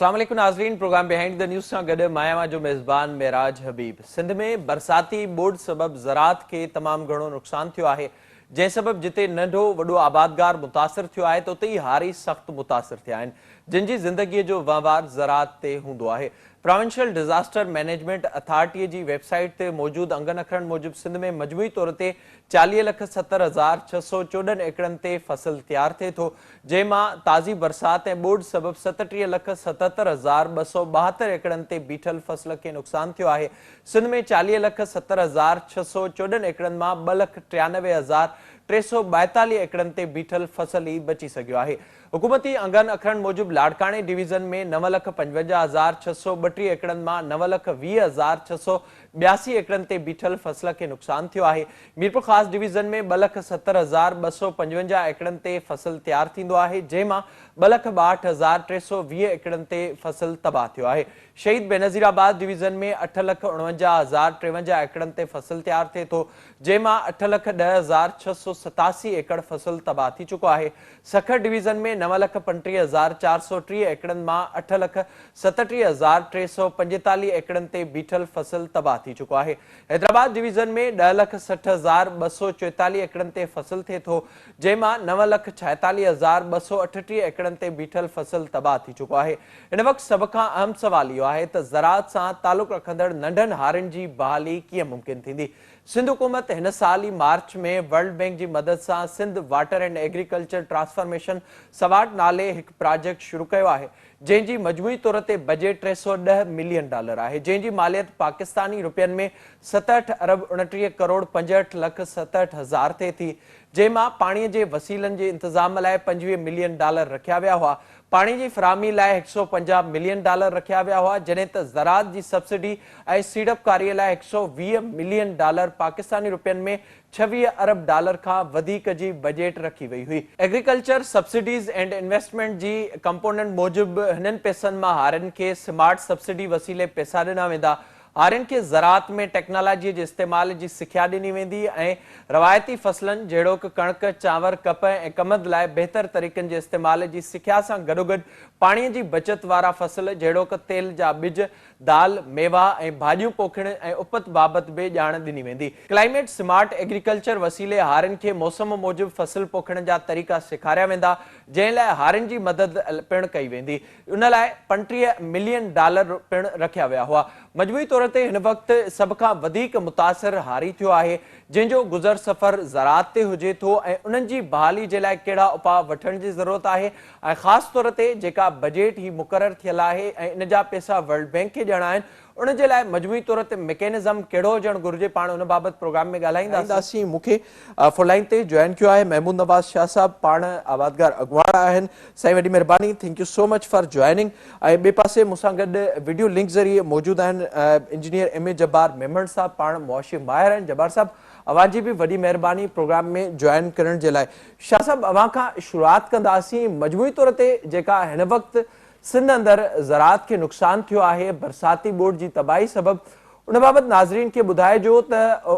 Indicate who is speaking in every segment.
Speaker 1: अस्सलाम वालेकुम नाज़रीन, प्रोग्राम बिहाइंड द न्यूज़ सां गॾु मायावा जो मेज़बान मेराज हबीब। सिंध में बरसाती ॿोॾि सबबि ज़रात खे तमामु घणो नुक़सानु थियो आहे, जंहिं सबबि जिते नंढो वॾो आबादगार मुतासिर थियो आहे त उते ई हारी सख़्तु मुतासिर थिया आहिनि, जिन जी ज़िंदगीअ जो वहिंवार ज़रात ते हूंदो आहे। प्रोविंशियल डिज़ास्टर मैनेजमेंट अथॉरिटीअ जी वेबसाइट ते मौजूदु अंगनि अखरनि मूजिबि सिंध में मजमूई तौर ते 40,70,614 एकड़नि ते फ़सुलु तयारु थिए थो, जंहिं मां ताज़ी बरसाति ऐं ॿोॾि सबबि 37,77,272 एकड़नि ते बीठल फ़सुल खे नुक़सानु थियो आहे। सिंध में 40,70,614 एकड़नि मां 2,93,342 एकड़नि ते बीठल फ़सुल ई बची सघियो आहे। हुकूमती अंगनि अखरनि मूजिबि लाड़काणे डिवीज़न में 9,55,632 एकड़नि मां 9,20,682 एकड़नि ते बीठल फ़सुल खे नुक़सानु थियो आहे। मीरपुर ख़ासि डिवीज़न में 2,70,255 एकड़नि ते फ़सुलु तयारु थींदो आहे, जंहिं मां 2,62,320 एकड़नि ते फ़सुलु तबाह थियो आहे। शहीद बेनज़ीराबाद डिवीज़न में 8,49,053 एकड़नि ते फ़सुलु तयारु थिए थो, जंहिं मां 8,10,687 एकड़ फ़सुलु तबाह थी चुको आहे। सखर डिवीज़न में 9,35,430 एकड़नि मां 8,37,345 एकड़नि ते बीठल फ़सुलु तबाह थी चुको आहे। हैदराबाद डिवीज़न में 10,60,244 एकड़नि ते फ़सुलु थिए थो, जंहिं मां 9,46,238 एकड़नि ते बीठल फ़सुलु तबाह थी चुको आहे। इन वक़्तु सभ खां अहम सवाल इहो आहे त ज़रात सां तालुक़ रखंदड़ नंढनि हारियुनि जी बहाली कीअं मुमकिन थींदी। सिंध हुकूमत हिन साल ई मार्च में वर्ल्ड बैंक जी मदद सां Sindh water and agriculture transformation सवाट नाले हिकु प्रोजेक्ट शुरू कयो आहे, जंहिंजी मजमूई तौर ते बजेट $310 मिलियन आहे, जंहिंजी मालियत पाकिस्तानी रुपयनि में 67 अरब 29 करोड़ 65 लख 67 हज़ार थिए थी, जंहिं मां पाणीअ जे वसीलनि जे इंतज़ाम लाइ $25 मिलियन रखिया विया हुआ। पाणी जी फ़राहमी लाइ $150 मिलियन रखिया विया हुआ, जॾहिं त ज़रात जी सब्सिडी ऐं सीड़पकारीअ लाइ $120 मिलियन पाकिस्तानी रुपयनि में 26 अरब खां वधीक जी बजेट रखी वई हुई। एग्रीकल्चर सब्सिडीज़ एंड इन्वेस्टमेंट जी कंपोनेंट मूजिबि हिननि पैसनि मां हारियुनि खे स्मार्ट सब्सिडी वसीले पैसा ॾिना वेंदा। हारियुनि खे ज़रात में टेक्नोलॉजीअ जे इस्तेमाल जी सिख्या ॾिनी वेंदी ऐं रवायती फ़सलनि जहिड़ोकि कणक, चांवर, कप ऐं कमंद लाइ बहितर तरीक़नि जे इस्तेमाल जी सिख्या सां गॾोगॾु पाणीअ जी बचत वारा फ़सल जहिड़ोकि तेल जा ॿिज, दाल, मेवा ऐं भाॼियूं पोखण ऐं उपत बाबति बि ॼाण ॾिनी वेंदी। क्लाइमेट स्मार्ट एग्रीकल्चर वसीले हारियुनि खे मौसम मूजिबि फ़सुलु पोखण जा तरीक़ा सेखारिया वेंदा, जंहिं लाइ हारियुनि जी मदद पिणु कई वेंदी। उन लाइ $35 मिलियन पिणु रखिया विया हुआ। मजमूई तौर ते हिन वक़्तु सभ खां वधीक मुतासिर हारी थियो आहे, जंहिंजो गुज़र सफ़र ज़रात ते हुजे थो ऐं उन्हनि जी बहाली जे लाइ कहिड़ा उपाउ वठण जी ज़रूरत आहे ऐं ख़ासि तौर ते जेका बजेट ही मुक़ररु थियल आहे ऐं इन जा पैसा वर्ल्ड बैंक खे ॾियणा आहिनि, उन जे लाइ मजमूई तौर ते मैकेनिज़म कहिड़ो हुजणु घुरिजे, पाण उन बाबति प्रोग्राम में ॻाल्हाईंदासीं। मूंखे फ़ोन ते जॉइन कयो आहे महमूद नवाज़ शाह साहब, पाण आबादगार अॻुवाणा आहिनि। साईं वॾी महिरबानी, thank you so much for joining. ऐं ॿिए पासे मूंसां गॾु वीडियो लिंक ज़रिए मौजूदु आहिनि इंजीनियर M.A. जब्बार मेमण साहब, पाण मुआशी माहिर आहिनि। जब्बार साहब, अवां जी बि वॾी महिरबानी प्रोग्राम में जॉइन करण जे लाइ। शाह साहब, अवां खां शुरूआत कंदासीं। मजमूई तौर ते जेका हिन वक़्तु सिंध अंदरि ज़रात खे नुक़सानु थियो आहे बरसाती ॿोॾि जी तबाही सबबि, उन बाबति नाज़रीन खे ॿुधाइजो त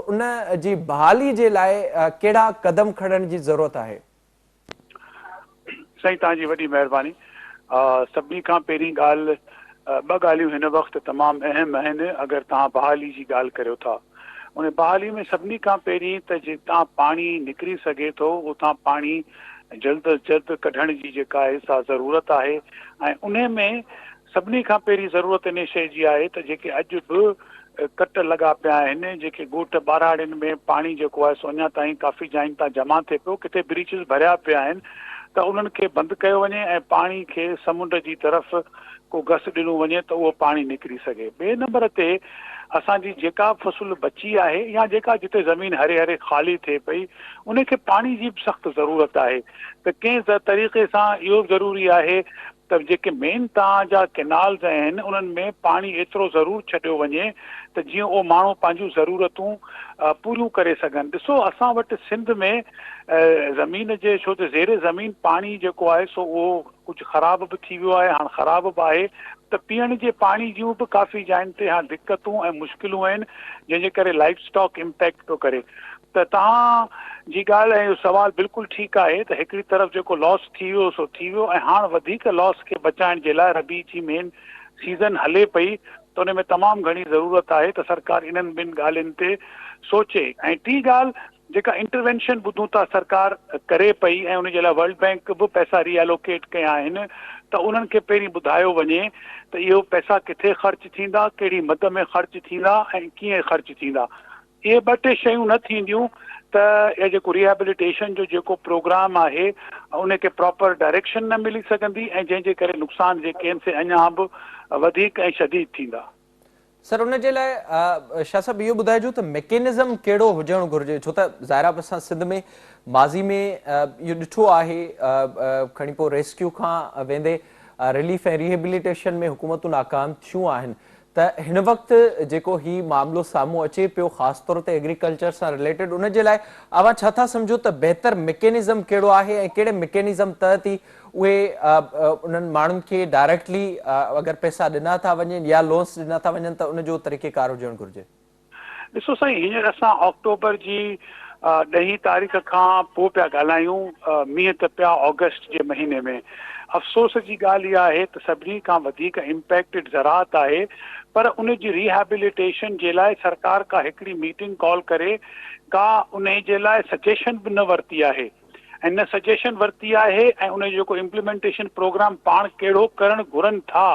Speaker 1: उन जी बहाली जे लाइ कहिड़ा क़दम खणण जी ज़रूरत आहे।
Speaker 2: साईं, तव्हांजी वॾी महिरबानी। सभिनी खां पहिरीं ॻाल्हि, ॿ ॻाल्हियूं हिन वक़्तु तमामु अहम आहिनि अगरि तव्हां बहाली जी ॻाल्हि करियो था। उन बहाली में सभिनी खां पहिरीं त जितां पाणी निकिरी सघे थो उतां पाणी जल्द अज जल्द कढण जी जेका आहे सा ज़रूरत आहे ऐं उन में सभिनी खां पहिरीं ज़रूरत इन शइ जी आहे त जेके अॼु बि कट लॻा पिया आहिनि, जेके ॻोठ ॿाराड़ियुनि में पाणी जेको आहे सो अञा ताईं काफ़ी जायुनि तां जमा थिए पियो, किथे ब्रीचिस भरिया पिया आहिनि, त उन्हनि खे बंदि कयो वञे ऐं पाणी खे समुंड जी तरफ़ को घस ॾिनो वञे त उहो पाणी निकिरी सघे। ॿिए नंबर ते असांजी जेका फ़सुलु बची आहे या जेका जिते ज़मीन हरे हरे ख़ाली थिए पई, उनखे पाणी जी बि सख़्तु ज़रूरत आहे। त कंहिं तरीक़े सां इहो बि ज़रूरी आहे त जेके मेन तव्हांजा केनाल्स आहिनि उन्हनि में पाणी एतिरो ज़रूरु छॾियो वञे त जीअं उहो माण्हू पंहिंजूं ज़रूरतूं पूरियूं करे सघनि। ॾिसो, असां वटि सिंध में ज़मीन जे छो त ज़ेरे ज़मीन पाणी जेको आहे सो उहो कुझु ख़राब बि थी वियो आहे, हाणे ख़राब बि आहे, त पीअण जे पाणी जूं बि काफ़ी जायुनि ते हाणे दिक़तूं ऐं मुश्किलूं आहिनि, जंहिंजे करे लाइफ स्टॉक इम्पैक्ट थो करे। त तव्हां जी ॻाल्हि ऐं इहो सवाल बिल्कुलु ठीकु आहे त हिकिड़ी तरफ़ जेको लॉस थी वियो सो थी वियो ऐं हाणे वधीक लॉस खे बचाइण जे लाइ रबी जी मेन सीज़न हले पई त उन में तमामु घणी ज़रूरत आहे त सरकार इन्हनि ॿिनि ॻाल्हियुनि ते सोचे। ऐं टी ॻाल्हि जेका इंटरवेंशन ॿुधूं था सरकार करे पई ऐं उनजे लाइ वर्ल्ड बैंक बि पैसा रीएलोकेट कया आहिनि त उन्हनि खे पहिरीं ॿुधायो वञे त इहो पैसा किथे ख़र्च थींदा, कहिड़ी मद में ख़र्च थींदा ऐं कीअं ख़र्च थींदा। इहे ॿ टे शयूं न थींदियूं त इहो जेको रिहेबिलिटेशन जो जेको प्रोग्राम आहे उनखे प्रॉपर डायरेक्शन न मिली सघंदी ऐं जंहिंजे करे नुक़सान जेके आहिनि से अञा बि वधीक ऐं शदीद थींदा।
Speaker 1: सर उन जे लाइ शाह साहब इहो ॿुधाइजो त मैकेनिज़म कहिड़ो हुजणु घुरिजे, छो त ज़ाहिर आहे असां सिंध में माज़ी में इहो ॾिठो आहे खणी पोइ रेस्क्यू खां वेंदे रिलीफ ऐं रिहेबिलिटेशन में हुकूमतूं नाकाम थियूं आहिनि त हिन वक़्तु जेको ही मामिलो साम्हूं अचे पियो ख़ासि तौर ते एग्रीकल्चर सां रिलेटेड उन जे लाइ अव्हां छा था सम्झो त बहितर मैकेनिज़म कहिड़ो आहे ऐं कहिड़े मैकेनिज़म तहत ई उहे उन्हनि माण्हुनि खे डायरेक्टली अगरि पैसा ॾिना था वञनि या लोन्स ॾिना था वञनि त उनजो तरीक़ेकार हुजणु घुरिजे?
Speaker 2: ॾिसो साईं, हींअर असां अक्टूबर जी 10 तारीख़ खां पोइ पिया ॻाल्हायूं, मींहं त पिया ऑगस्ट जे महीने में। अफ़सोस जी ॻाल्हि इहा आहे त सभिनी खां वधीक इम्पैक्टेड ज़राअत आहे, पर उन जी रिहेबिलिटेशन जे लाइ सरकार का हिकिड़ी मीटिंग कॉल करे का उन जे लाइ सजेशन बि न वरिती आहे ऐं न सजेशन वरिती आहे ऐं उन जो जेको इम्प्लीमेंटेशन प्रोग्राम पाण कहिड़ो करणु घुरनि था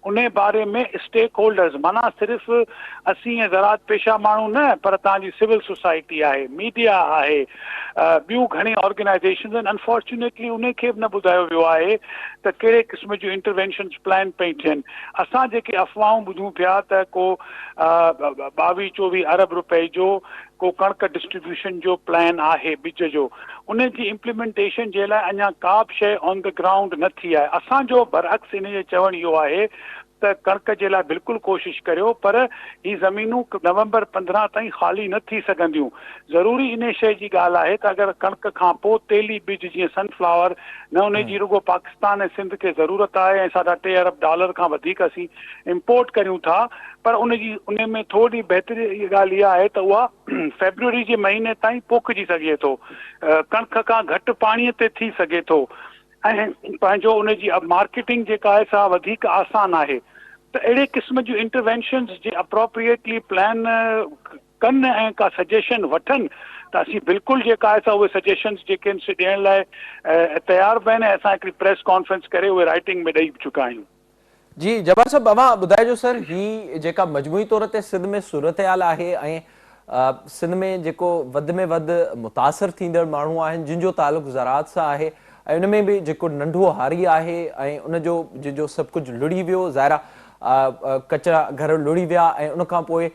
Speaker 2: उन बारे में स्टेक होल्डर्स माना सिर्फ़ु असीं ऐं ज़राअत पेशा माण्हू न पर तव्हांजी सिविल सोसाइटी आहे, मीडिया आहे, ॿियूं घणी ऑर्गेनाइज़ेशन्स आहिनि। अनफॉर्चुनेटली उनखे बि न ॿुधायो वियो आहे त कहिड़े क़िस्म जूं इंटरवेंशन्स प्लान पई थियनि। असां जेके अफ़वाहूं ॿुधूं पिया त को 22-24 अरब रुपए जो को कणक डिस्ट्रीब्यूशन जो प्लान आहे ॿिज जो, उन जी इम्प्लीमेंटेशन जे लाइ अञा का बि शइ ऑन द ग्राउंड न थी आहे। असांजो बरअक्स इन जो चवणु इहो आहे त कणक जे लाइ बिल्कुलु कोशिशि करियो, पर ही ज़मीनूं नवंबर 15 ताईं ख़ाली न थी सघंदियूं। ज़रूरी इन शइ जी ॻाल्हि आहे त अगरि कणक खां पोइ तेली ॿिज जीअं सनफ्लावर न उन जी रुगो पाकिस्तान ऐं सिंध खे ज़रूरत आहे ऐं $3.5 अरब खां वधीक असीं इम्पोर्ट करियूं था, पर उन में थोरी बहितरी ॻाल्हि इहा आहे त उहा फेब्रुअरी जे महीने ताईं पोखिजी सघे थो, कणक खां घटि पाणीअ ते थी सघे थो ऐं पंहिंजो उन जी मार्केटिंग जेका आहे सा वधीक आसान आहे। त अहिड़े क़िस्म जूं इंटरवेंशन्स जे अप्रोप्रिएटली प्लान कनि ऐं का सजेशन वठनि त असीं बिल्कुलु जेका आहे सा उहे सजेशन्स जेके आहिनि से ॾियण लाइ तयारु बि आहिनि ऐं असां हिकिड़ी प्रेस कॉन्फ्रेंस करे उहे राइटिंग में ॾेई चुका आहियूं।
Speaker 1: जी जब्बार साहब, अव्हां ॿुधाइजो सर ही जेका मजमूई तौर ते सिंध में सूरत हाल आहे ऐं सिंध में जेको वधि में वधि मुतासिर थींदड़ माण्हू आहिनि जिन जो तालुक़ु ज़राअत सां आहे ऐं उन में बि जेको नंढो हारी आहे ऐं उनजो जंहिंजो सभु कुझु लुड़ी वियो, ज़ाहिर आहे कचरा घर लुड़ी विया ऐं उन खां पोइ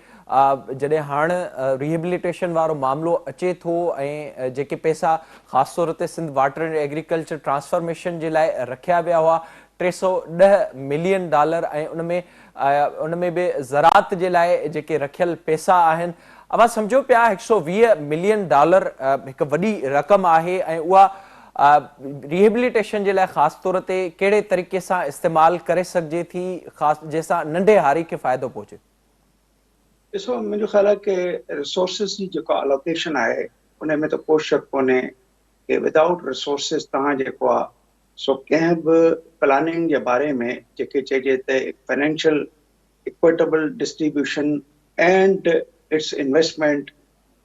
Speaker 1: जॾहिं हाणे रिहेबिलिटेशन वारो मामिलो अचे थो ऐं जेके पैसा ख़ासि तौर ते Sindh water and agriculture transformation जे लाइ रखिया विया हुआ $310 मिलियन ऐं उन में बि ज़राअत जे लाइ जेके रखियल पैसा आहिनि, अव्हां सम्झो पिया $120 मिलियन हिकु वॾी रक़म आहे ऐं उहा रिहेबिलिटेशन जे लाइ ख़ासि तौर ते कहिड़े तरीक़े सां इस्तेमालु करे सघिजे थी ख़ासि जंहिंसां नंढे हारी खे फ़ाइदो पहुचे?
Speaker 3: ॾिसो, मुंहिंजो ख़्यालु आहे की रिसोर्सिस जी जेको अलोकेशन आहे उन में त को शक कोन्हे की विदाउट रिसोर्सिस तव्हां जेको आहे सो कंहिं बि प्लानिंग जे बारे में जेके चइजे त financial equitable distribution and it's investment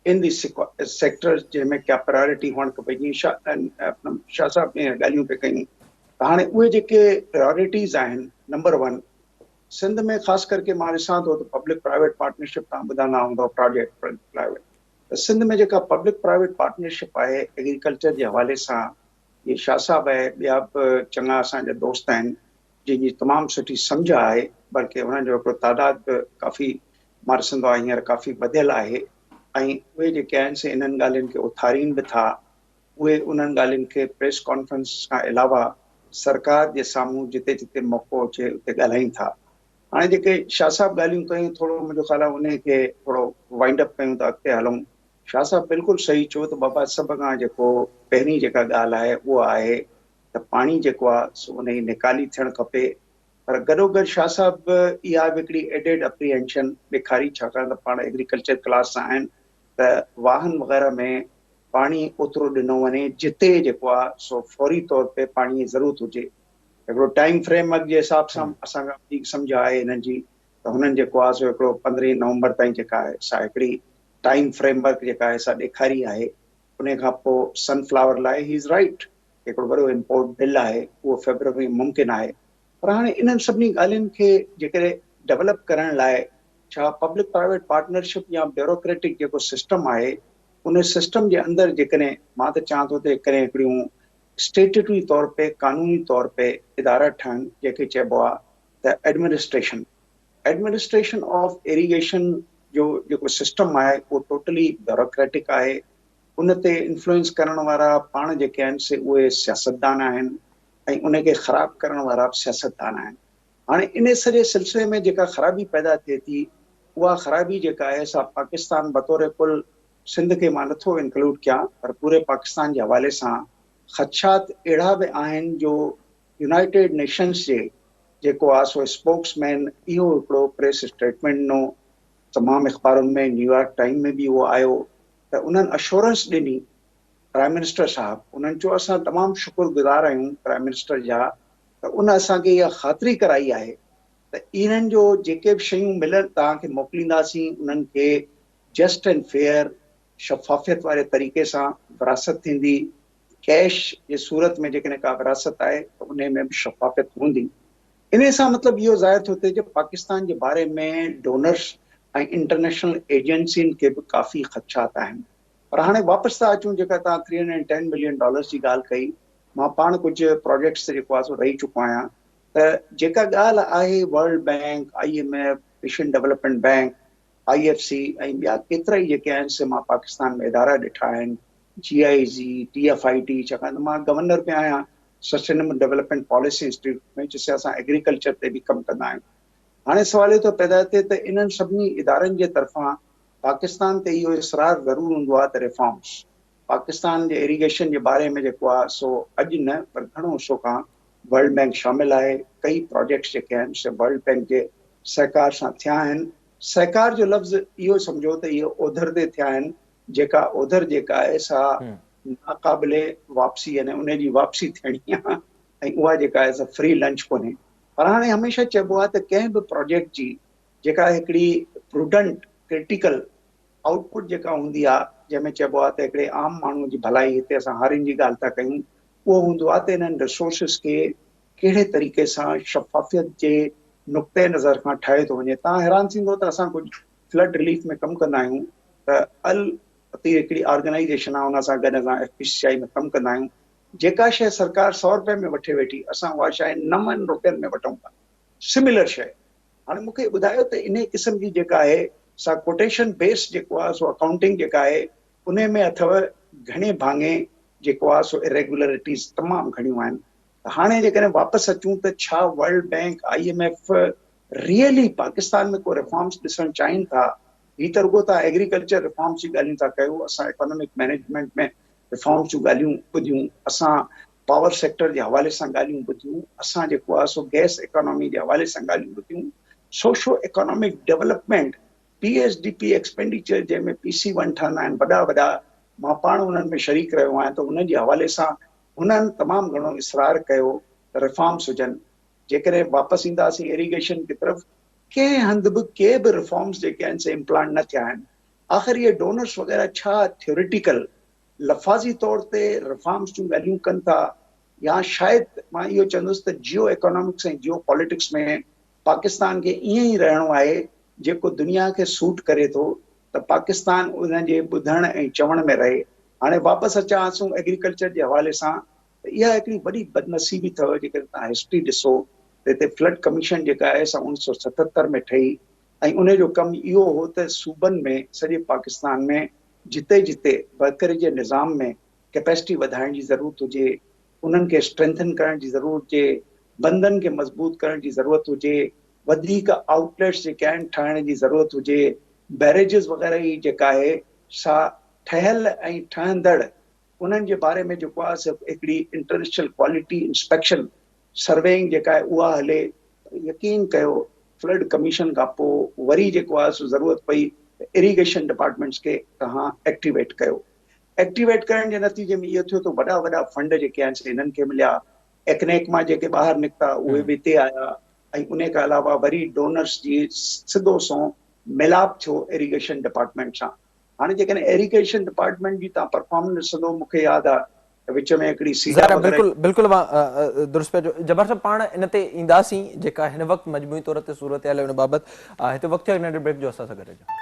Speaker 3: इन दी सेक्टर्स जंहिंमें क्या प्रायोरिटी हुअणु खपे, जीअं शाह साहब ने ॻाल्हियूं पिया कयूं त हाणे उहे जेके प्रायोरिटीज़ आहिनि, नंबर 1 सिंध में ख़ासि करके मां ॾिसां थो त पब्लिक प्राइवेट पार्टनरशिप तव्हां ॿुधंदा हूंदव, प्रोजेक्ट प्राइवेट, त सिंध में जेका पब्लिक प्राइवेट पार्टनरशिप आहे एग्रीकल्चर जे हवाले सां, ये शाह साहब आहे, ॿिया बि चङा असांजा दोस्त आहिनि जंहिंजी तमामु सुठी सम्झ आहे, बल्कि हुननि जो हिकिड़ो तादाद बि काफ़ी मां ॾिसंदो आहियां हींअर काफ़ी वधियल आहे ऐं उहे जेके आहिनि से इन्हनि ॻाल्हियुनि खे उथारीनि बि था। उहे उन्हनि ॻाल्हियुनि खे प्रेस कॉन्फ्रेंस खां अलावा सरकार जे साम्हूं जिते जिते मौक़ो अचे उते ॻाल्हाइनि था। हाणे जेके शाह साहब ॻाल्हियूं कयूं, थोरो मुंहिंजो ख़्यालु आहे उन खे थोरो वाइंड अप कयूं त अॻिते हलूं। शाह साहब बिल्कुलु सही चयो त बाबा सभ खां जेको पहिरीं जेका ॻाल्हि आहे उहा आहे त पाणी जेको आहे सो उन जी निकाली थियणु खपे, पर गॾोगॾु शाह साहब इहा बि हिकिड़ी एडेड अप्रीहेंशन ॾेखारी, छाकाणि त पाण एग्रीकल्चर क्लास सां आहिनि त वाहन वग़ैरह में पाणी ओतिरो ॾिनो वञे जिते जेको आहे सो फौरी तौर ते पाणीअ जी ज़रूरत हुजे। हिकिड़ो टाइम फ्रेमवर्क जे हिसाब सां असांखे वधीक सम्झ आहे हिननि जी, त हुननि जेको आहे सो हिकिड़ो 15 नवंबर ताईं जेका आहे सा हिकिड़ी टाइम फ्रेमवर्क जेका आहे सा ॾेखारी आहे। उन खां पोइ सनफ्लावर लाइ ही इज़ राइट, हिकिड़ो वॾो इम्पोर्ट बिल आहे, उहो फेब्रुअरी में मुमकिन आहे। पर हाणे इन्हनि सभिनी ॻाल्हियुनि खे जेकॾहिं डेवलप करण लाइ छा पब्लिक प्राइवेट पार्टनरशिप या ब्यूरोक्रेटिक जेको सिस्टम आहे उन सिस्टम जे अंदरि जेकॾहिं मां त चाहियां थो त करे हिकिड़ियूं स्टेटूटरी तौर पे कानूनी तौर पे इदारा ठहनि जंहिंखे चइबो आहे त एडमिनिस्ट्रेशन ऑफ इरिगेशन जो जेको सिस्टम आहे उहो टोटली ब्यूरोक्रेटिक आहे। उन ते इन्फ्लुएंस करण वारा पाण जेके आहिनि से उहे सियासतदान आहिनि ऐं उनखे ख़राबु करण वारा सियासतदान आहिनि। हाणे इन सॼे सिलसिले में जेका ख़राबी पैदा थिए थी उहा ख़राबी जेका आहे सा पाकिस्तान बतौर कुल सिंध खे मां नथो इंक्लूड कयां पर पूरे पाकिस्तान जे हवाले सां ख़दशात अहिड़ा बि आहिनि जो यूनाइटेड नेशंस जे जेको आहे सो स्पोक्समैन इहो हिकिड़ो प्रेस स्टेटमेंट ॾिनो, तमामु अख़बारुनि में न्यूयॉर्क टाइम में बि उहो आयो त उन्हनि अश्योरेंस ॾिनी प्राइम मिनिस्टर साहब, उन्हनि चयो असां तमामु शुक्रगुज़ार आहियूं प्राइम मिनिस्टर जा त उन असांखे इहा ख़ातिरी कराई आहे त इन्हनि जो जेके बि शयूं मिलनि तव्हांखे मोकिलींदासीं उन्हनि खे जस्ट एंड फेयर शफ़ाफ़ियत वारे तरीक़े सां विरासत थींदी। कैश जे सूरत में जेकॾहिं का विरासत आहे त उन में बि शफ़ाफ़ियत हूंदी। इन सां मतिलबु इहो ज़ाहिर थो थिए जो पाकिस्तान जे बारे में डोनर्स ऐं इंटरनेशनल एजेंसियुनि खे बि काफ़ी ख़दशात आहिनि। पर हाणे वापसि था अचूं जेका तव्हां $310 मिलियन जी ॻाल्हि कई, मां पाण कुझु प्रोजेक्ट्स ते जेको आहे सो रही चुको आहियां त जेका ॻाल्हि आहे world bank, IMF, Asian development bank, IFC ऐं ॿिया केतिरा ई जेके आहिनि से मां पाकिस्तान में इदारा ॾिठा आहिनि, GIZ, TFIT, छाकाणि त मां गवर्नर बि आहियां सस्टेनेबल डेवलपमेंट पॉलिसी इंस्टीट्यूट में, जिसे असां एग्रीकल्चर ते बि कमु कंदा आहियूं। हाणे सुवाल इहो थो पैदा थिए त इन्हनि सभिनी इदारनि जे तरफ़ां पाकिस्तान ते इहो इसरार ज़रूरु हूंदो आहे त रिफॉर्म्स पाकिस्तान जे इरिगेशन जे बारे में जेको आहे सो अॼु न पर घणो सो खां वर्ल्ड बैंक शामिल आहे। कई प्रोजेक्ट्स जेके आहिनि से वर्ल्ड बैंक जे सहकार सां थिया आहिनि। सहकार जो लफ़्ज़ इहो सम्झो त इहो ओधर ते थिया आहिनि, जेका ओधर जेका आहे सा नाक़ाबिले वापसी यानी उन जी वापसी थियणी आहे ऐं उहा जेका आहे सा फ्री लंच कोन्हे। पर हाणे हमेशह चइबो आहे त कंहिं बि प्रोजेक्ट जी जेका हिकिड़ी प्रूडेंट क्रिटिकल आउटपुट जेका हूंदी आहे जंहिंमें चइबो आहे त हिकिड़े आम माण्हू जी भलाई, हिते असां हारियुनि जी ॻाल्हि था कयूं, उहो हूंदो आहे त इन्हनि रिसोर्सिस खे कहिड़े तरीक़े सां शफ़ाफ़ियत जे नुक़्ते नज़र खां ठाहे थो वञे। तव्हां हैरान थींदो त असां कुझु फ्लड रिलीफ में कमु कंदा आहियूं त हिकिड़ी ऑर्गेनाइजेशन आहे, उन सां गॾु असां FPCI में कमु कंदा आहियूं। जेका शइ सरकार $100 में वठे वेठी, असां उहा शइ $9 में वठूं था, सिमिलर शइ। हाणे मूंखे ॿुधायो त इन क़िस्म जी जेका आहे सा कोटेशन बेस जेको आहे सो अकाउंटिंग जेका आहे उन में अथव घणे भाङे जेको आहे सो इरेगुलरिटीज़ तमामु घणियूं आहिनि। हाणे जेकॾहिं वापसि अचूं त छा world bank, IMF really Pakistan में को रिफॉर्म्स ॾिसणु चाहिनि था? ही त रुॻो तव्हां एग्रीकल्चर रिफॉर्म्स जी ॻाल्हियूं था कयो, असां इकोनॉमिक मैनेजमेंट में रिफॉर्म्स जूं ॻाल्हियूं ॿुधियूं, असां पावर सेक्टर जे हवाले सां ॻाल्हियूं ॿुधियूं, असां जेको आहे सो गैस इकोनॉमी जे हवाले सां ॻाल्हियूं ॿुधियूं, socio economic development, PSDP expenditure जंहिंमें PC1 ठहंदा आहिनि वॾा वॾा, मां पाण उन्हनि में शरीक रहियो आहियां, त उन्हनि जे हवाले सां हुननि तमामु घणो इसरार कयो त रिफॉर्म्स हुजनि। जेकॾहिं वापसि ईंदासीं इरिगेशन की तरफ़, कंहिं हंधि बि के बि रिफॉर्म्स जेके आहिनि से इम्प्लांट न थिया आहिनि। आख़िर इहे डोनर्स वग़ैरह छा थ्योरिटिकल लफ़ाज़ी तौर ते रिफॉर्म्स जूं ॻाल्हियूं कनि था, या शायदि मां इहो चवंदुसि त जियो इकोनॉमिक्स ऐं जियो पॉलिटिक्स में पाकिस्तान खे ईअं ई रहिणो आहे जेको दुनिया खे सूट करे थो, त पाकिस्तान उन जे ॿुधण ऐं चवण में रहे। हाणे वापसि अचां एग्रीकल्चर जे हवाले सां, त इहा हिकिड़ी वॾी बदनसीबी अथव। जेकॾहिं तव्हां हिस्ट्री ॾिसो त हिते फ्लड कमीशन जेका आहे सा 1977 में ठही ऐं उन जो कमु इहो हो त सूबनि में सॼे पाकिस्तान में जिते जिते वर्करी जे निज़ाम में कैपेसिटी वधाइण जी ज़रूरत हुजे, उन्हनि खे स्ट्रेंथन करण जी ज़रूरत हुजे, बंदनि खे मज़बूत करण जी ज़रूरत हुजे, वधीक आउटलेट्स जेके आहिनि ठाहिण जी ज़रूरत हुजे, बैरेजिस वग़ैरह ई जेका आहे सा ठहियल ऐं ठहंदड़ उन्हनि जे बारे में जेको आहे हिकिड़ी इंटरनेशनल क्वालिटी इंस्पेक्शन सर्वेइंग जेका आहे उहा हले। यकीन कयो फ्लड कमीशन खां पोइ वरी जेको आहे सो ज़रूरत पई इरिगेशन डिपार्टमेंट्स खे तव्हां एक्टिवेट कयो। एक्टिवेट करण जे नतीजे में इहो थियो त वॾा वॾा फंड जेके आहिनि इन्हनि खे मिलिया, एक्नेक मां जेके ॿाहिरि निकिता उहे बि हिते आया, ऐं उन खां अलावा वरी डोनर्स जी सिधो सो मिलाप थियो इरिगेशन डिपार्टमेंट सां। हाणे जेकॾहिं इरिगेशन डिपार्टमेंट जी तव्हां परफॉर्मेंस ॾिसंदो, मूंखे यादि आहे विच में हिकिड़ी सीडा
Speaker 1: ज़रा
Speaker 3: वग़ैरह।
Speaker 1: बिल्कुलु बिल्कुलु मां दुरुस्त पिया चओ। जबर साहब पाण इन ते ईंदासीं, जेका हिन वक़्तु मजमूई तौर ते सूरत हाल उन बाबति हिते वक़्तु नंढे ब्रेक जो असां सां गॾु रहिजो।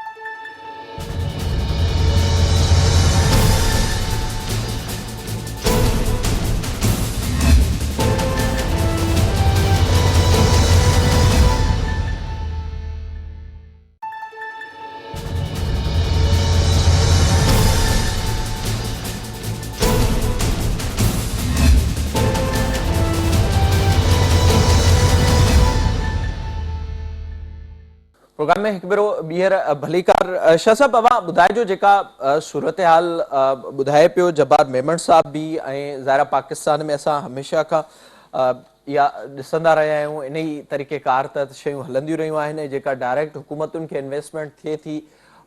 Speaker 1: प्रोग्राम में हिकु भेरो ॿीहर भलीकार। शाह साहब अवां ॿुधाइजो, जेका सूरत हाल ॿुधाए पियो जब्बार मेमण साहब बि, ऐं ज़ाहिर पाकिस्तान में असां हमेशह खां इहा ॾिसंदा रहिया आहियूं, इन ई तरीक़ेकार तहत शयूं हलंदियूं रहियूं आहिनि, जेका डायरेक्ट हुकूमतुनि खे इन्वेस्टमेंट थिए थी,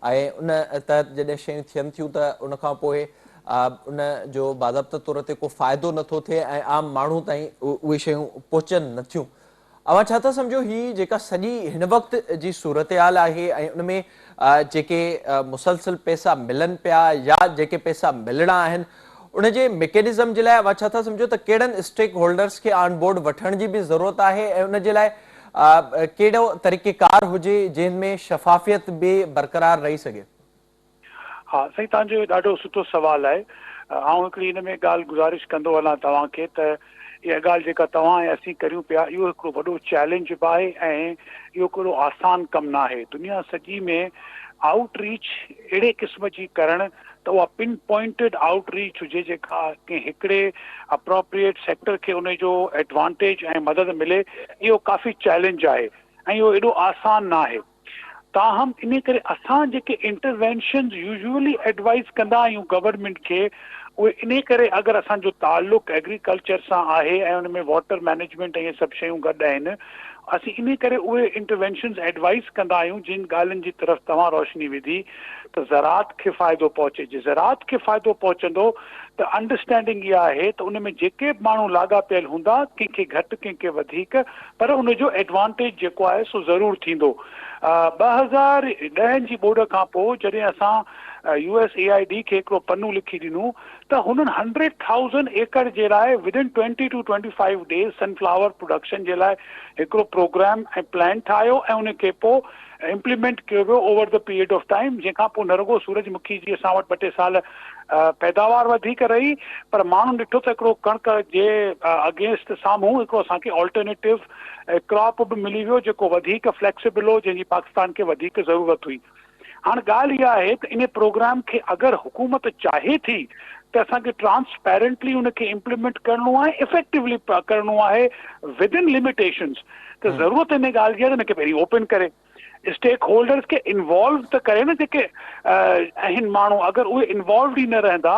Speaker 1: ऐं उन तहत जॾहिं शयूं थियनि थियूं त उन खां पोइ उन जो बाज़ाब्ता तौर ते को फ़ाइदो नथो थिए ऐं आम माण्हू ताईं उहे शयूं पहुचनि नथियूं। अवां छा था सम्झो, ही जेका सॼी हिन वक़्त जी सूरत हाल आहे ऐं उनमें जेके मुसलसल पैसा मिलनि पिया या जेके पैसा मिलणा आहिनि, उन जे मैकेनिज़म जे लाइ अवां छा था सम्झो त कहिड़नि स्टेक होल्डर्स खे ऑन बोर्ड वठण जी बि ज़रूरत आहे, ऐं उन जे लाइ कहिड़ो तरीक़ेकार हुजे जंहिंमें शफ़ाफ़ियत बि बरक़रार रही सघे?
Speaker 2: हाँ साईं, तव्हांजो ॾाढो सुठो सवाल आहे। आउं हिकिड़ी हिन में ॻाल्हि गुज़ारिश कंदो हलां तव्हांखे त इहा ॻाल्हि जेका तव्हां ऐं असीं करियूं पिया, इहो हिकिड़ो वॾो चैलेंज बि आहे ऐं इहो हिकिड़ो आसान कमु न आहे। दुनिया सॼी में आउटरीच अहिड़े क़िस्म जी करणु त उहा पिन पॉइंटेड आउटरीच हुजे, जेका कंहिं हिकिड़े अप्रोप्रिएट सेक्टर खे उन जो एडवांटेज ऐं मदद मिले, इहो काफ़ी चैलेंज आहे ऐं इहो एॾो आसान न आहे। ताहम इन करे असां जेके इंटरवेंशन यूजुअली एडवाइस कंदा आहियूं गवर्नमेंट खे, उहे इन करे अगरि असांजो ताल्लुक एग्रीकल्चर सां आहे ऐं उन में वाटर मैनेजमेंट ऐं इहे सभु शयूं गॾु आहिनि, असीं इन करे उहे इंटरवेंशन एडवाइस कंदा आहियूं जिन ॻाल्हियुनि जी तरफ़ तव्हां रोशनी विधी त ज़रात खे फ़ाइदो पहुचे। जे ज़रात खे फ़ाइदो पहुचंदो त अंडरस्टैंडिंग इहा आहे त उन में जेके बि माण्हू लाॻापियल हूंदा, कंहिंखे घटि कंहिंखे वधीक, पर उनजो एडवांटेज जेको आहे सो ज़रूरु थींदो। 2010 जी ॿोॾ खां पोइ जॾहिं असां USAID खे हिकिड़ो पन्नू लिखी ॾिनो त हुननि 100,000 एकड़ जे लाइ within 20 to 25 days sunflower production जे लाइ हिकिड़ो प्रोग्राम ऐं प्लान ठाहियो ऐं उनखे पोइ इम्प्लीमेंट कयो वियो over the period of time, जंहिंखां पोइ न रुगो सूरजमुखी जी असां वटि 2-3 साल पैदावार वधीक रही, पर माण्हू ॾिठो त हिकिड़ो कणिक जे अगेंस्ट साम्हूं हिकिड़ो असांखे ऑल्टरनेटिव क्रॉप बि मिली वियो, जेको वधीक फ्लैक्सिबल हो, जंहिंजी पाकिस्तान खे वधीक ज़रूरत हुई। हाणे ॻाल्हि इहा आहे त इन प्रोग्राम खे अगरि हुकूमत चाहे थी त असांखे ट्रांसपेरेंटली उनखे इम्प्लीमेंट करिणो आहे, इफेक्टिवली करिणो आहे विदिन लिमिटेशंस, त ज़रूरत इन ॻाल्हि जी आहे त हिनखे पहिरीं ओपन करे स्टेक होल्डर्स खे इन्वॉल्व त करे न, जेके आहिनि माण्हू, अगरि उहे इन्वॉल्व ई न रहंदा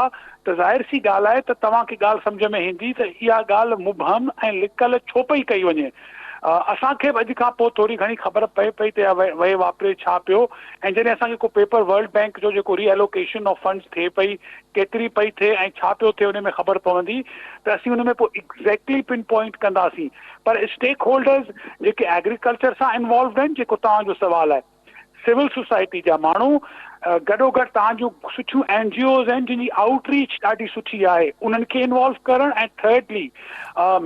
Speaker 2: त ज़ाहिर सी ॻाल्हि आहे त तव्हांखे ॻाल्हि सम्झ में ईंदी त इहा ॻाल्हि मुबहम ऐं लिकल छो पई कई वञे। असांखे बि अॼु खां पोइ थोरी घणी ख़बर पए पई त वहे वापरे छा पियो, ऐं जॾहिं असांखे को पेपर वर्ल्ड बैंक जो जेको रीएलोकेशन ऑफ फंड्स थिए पई, केतिरी पई थिए ऐं छा पियो थिए, उन में ख़बर पवंदी त असीं उन में पोइ एग्ज़ैक्टली पिन पॉइंट कंदासीं। पर स्टेक होल्डर्स जेके एग्रीकल्चर सां इन्वॉल्व आहिनि, जेको तव्हांजो सुवाल आहे, सिविल सोसाइटी जा माण्हू, गॾोगॾु तव्हांजूं सुठियूं NGOs आहिनि जिन जी आउटरीच ॾाढी सुठी आहे, उन्हनि खे इन्वॉल्व करणु, ऐं थर्डली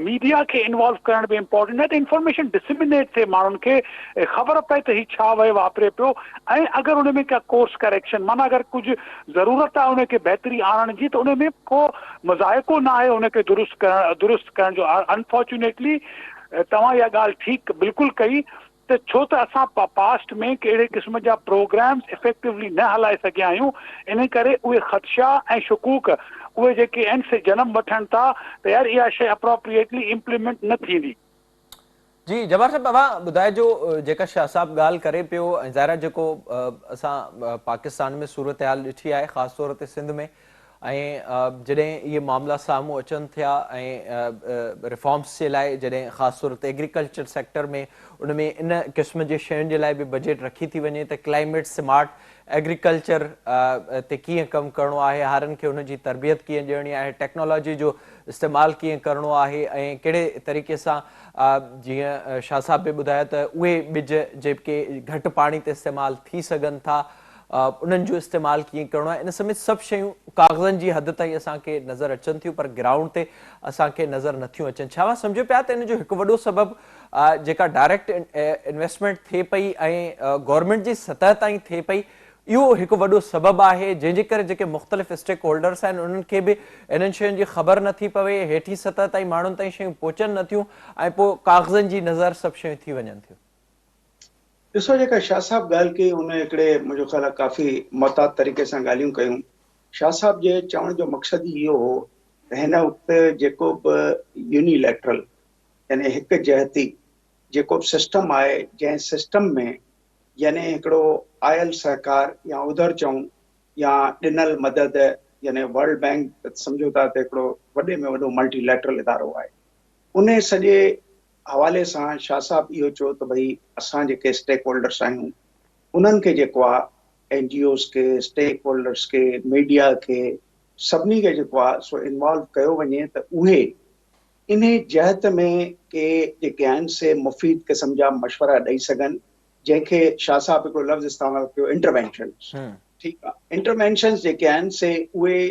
Speaker 2: मीडिया खे इन्वॉल्व करण बि इम्पोर्टेंट आहे त इंफॉर्मेशन डिसिमिनेट थिए, माण्हुनि खे ख़बर पए त हीउ छा वहे वापरे पियो, ऐं अगरि उन में का कोर्स करेक्शन, माना अगरि कुझु ज़रूरत आहे उनखे बहितरी आणण जी, त उन में को मज़ाइको न आहे उनखे दुरुस्त करण जो। अनफॉर्चुनेटली तव्हां इहा ॻाल्हि ठीकु बिल्कुलु कई त छो त असां पास्ट में कहिड़े क़िस्म जा प्रोग्राम्स इफेक्टिवली न हलाए सघिया आहियूं, इन करे उहे ख़दशा ऐं शकूक उहे जेके आहिनि से जनम वठनि था त यार इहा शइ अप्रोप्रिएटली इम्प्लीमेंट न थींदी।
Speaker 1: जी जवाहर साहब, तव्हां ॿुधाइजो, जेका शाह साहब ॻाल्हि करे पियो, ऐं ज़ाहिर जेको असां पाकिस्तान में सूरत हाल ॾिठी आहे, ख़ासि तौर ते सिंध में, जॾहिं इहे मामला साम्हूं अचनि थिया रिफॉर्म्स जे लाइ जॾहिं ख़ासि तौर ते एग्रीकल्चर सेक्टर में उन में इन क़िस्म जे शयुनि जे लाइ बि बजट रखी थी वञे त क्लाइमेट स्मार्ट एग्रीकल्चर ते कीअं कमु करिणो आहे, हारनि खे उनजी तरबियत कीअं ॾियणी आहे, टेक्नोलॉजी जो इस्तेमालु कीअं करिणो आहे ऐं कहिड़े तरीक़े सां जीअं शाह साहब बि ॿुधायो त उहे ॿिज जेके घटि पाणी ते इस्तेमालु थी सघनि था उन्हनि जो इस्तेमालु कीअं करिणो आहे। इन समेत सभु शयूं कागज़नि जी हद ताईं असांखे नज़र अचनि थियूं पर ग्राउंड ते असांखे नज़र नथियूं अचनि। छा मां सम्झो पिया त इन जो हिकु वॾो सबबु जेका डायरेक्ट इन्वेस्टमेंट थिए पई ऐं गवर्नमेंट जी सतह ताईं थिए पई इहो हिकु वॾो सबबु आहे जंहिंजे करे जेके मुख़्तलिफ़ स्टेक होल्डर्स आहिनि उन्हनि खे बि इन्हनि शयुनि जी ख़बर नथी पवे, हेठी सतह ताईं माण्हुनि ताईं शयूं पहुचनि नथियूं ऐं पोइ कागज़नि जी नज़र सभु शयूं थी वञनि थियूं।
Speaker 3: ॾिसो जेका शाह साहब ॻाल्हि कई उन हिकिड़े मुंहिंजो ख़्याल आहे काफ़ी मुहतात तरीक़े सां ॻाल्हियूं कयूं। शाह साहब जे चवण जो मक़सदु इहो हो त हिन वक़्तु जेको बि यूनिलैटरल यानी हिकु जहती जेको बि सिस्टम आहे जंहिं सिस्टम में यानी हिकिड़ो आयल सहकार या उधर चऊं या ॾिनल मदद यानी वर्ल्ड बैंक सम्झो था त हिकिड़ो वॾे में वॾो मल्टीलैटरल इदारो आहे। उन सॼे हवाले सां शाह साहब इहो चयो त भई असां जेके स्टेक होल्डर्स आहियूं उन्हनि खे जेको आहे NGOs खे, स्टेक होल्डर्स खे, मीडिया खे सभिनी खे जेको आहे सो इन्वॉल्व कयो वञे त उहे इन जहत में के जेके आहिनि से मुफ़ीद क़िस्म जा मशवरा ॾेई सघनि जंहिंखे शाह साहब हिकिड़ो लफ़्ज़ इस्तेमालु कयो इंटरवेंशन। ठीकु आहे, इंटरवेंशन्स जेके आहिनि से उहे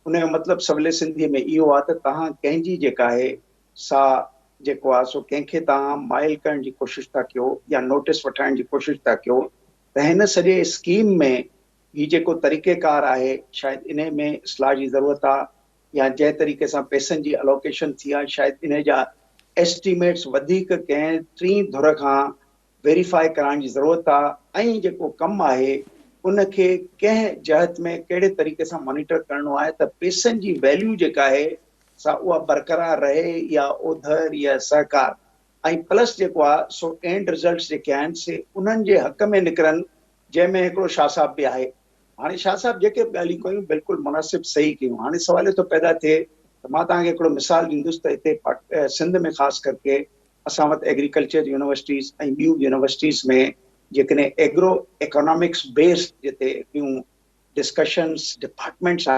Speaker 3: उनजो मतिलबु सवले सिंधीअ में इहो आहे त तव्हां कंहिंजी जेका आहे सा जेको आहे सो कंहिंखे तव्हां माइल करण जी कोशिशि था कयो या नोटिस वठाइण जी कोशिशि था कयो त हिन सॼे स्कीम में हीउ जेको तरीक़ेकार आहे शायदि इन में इस्लाह जी ज़रूरत आहे या जंहिं तरीक़े सां पैसनि जी अलोकेशन थी आहे शायदि इन जा एस्टिमेट्स वधीक कंहिं टी धुर खां वेरीफाई कराइण जी ज़रूरत आहे ऐं जेको कमु आहे उनखे कंहिं जहत में कहिड़े तरीक़े सां मॉनिटर करिणो आहे त पैसनि जी वैल्यू जेका आहे सा उहा बरक़रार रहे या उधर या सहकार ऐं प्लस जेको आहे सो एंड रिज़ल्ट्स जेके आहिनि से उन्हनि जे हक़ में निकिरनि जंहिंमें हिकिड़ो शाह साहब बि आहे। हाणे शाह साहब जेके ॻाल्हियूं कयूं बिल्कुलु मुनासिब सही कयूं। हाणे सवाल थो पैदा थिए त मां तव्हांखे हिकिड़ो मिसाल ॾींदुसि त हिते सिंध में ख़ासि करके असां वटि एग्रीकल्चर यूनिवर्सिटीज़ ऐं ॿियूं यूनिवर्सिटीज़ में जेकॾहिं एग्रो इकोनॉमिक्स बेस्ड जिते ॿियूं डिस्कशन्स डिपार्टमेंट्स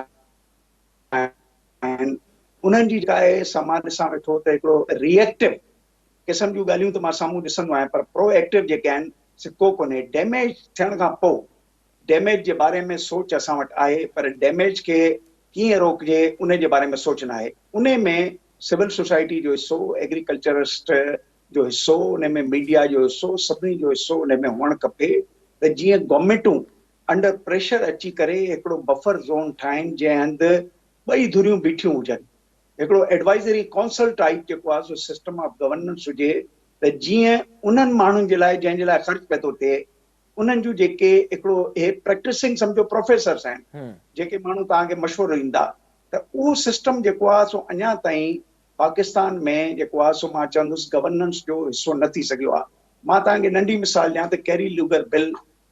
Speaker 3: आहिनि उन्हनि जी जेका आहे मां ॾिसां वेठो त हिकिड़ो रिएक्टिव क़िस्म जूं ॻाल्हियूं त मां साम्हूं ॾिसंदो आहियां पर प्रोएक्टिव जेके आहिनि से को कोन्हे। डैमेज थियण खां पोइ डैमेज जे बारे में सोच असां वटि आहे पर डैमेज खे कीअं रोकजे उन जे बारे में सोच न आहे। उन में सिविल सोसाइटी जो हिसो, एग्रीकल्चरिस्ट जो हिसो, उन में मीडिया जो हिसो, सभिनी जो हिसो उन में हुअणु खपे त जीअं गवर्नमेंटूं अंडर प्रेशर अची करे हिकिड़ो बफर ज़ोन ठाहिनि जंहिं हंधि ॿई धुरियूं बीठियूं हुजनि, हिकिड़ो एडवाइज़री काउंसिल टाइप जेको आहे सो सिस्टम ऑफ गवर्नेंस हुजे त जीअं उन्हनि माण्हुनि जे लाइ जंहिंजे लाइ ख़र्च पियो थो थिए उन्हनि जूं जेके हिकिड़ो हे प्रैक्टिसिंग सम्झो प्रोफेसर्स आहिनि जेके माण्हू तव्हांखे मशवरो ॾींदा त उहो सिस्टम जेको आहे सो अञा ताईं पाकिस्तान में जेको आहे सो मां चवंदुसि गवर्नेंस जो हिसो न थी सघियो आहे। मां तव्हांखे नंढी मिसाल ॾियां त कैरी ल्यूगर बिल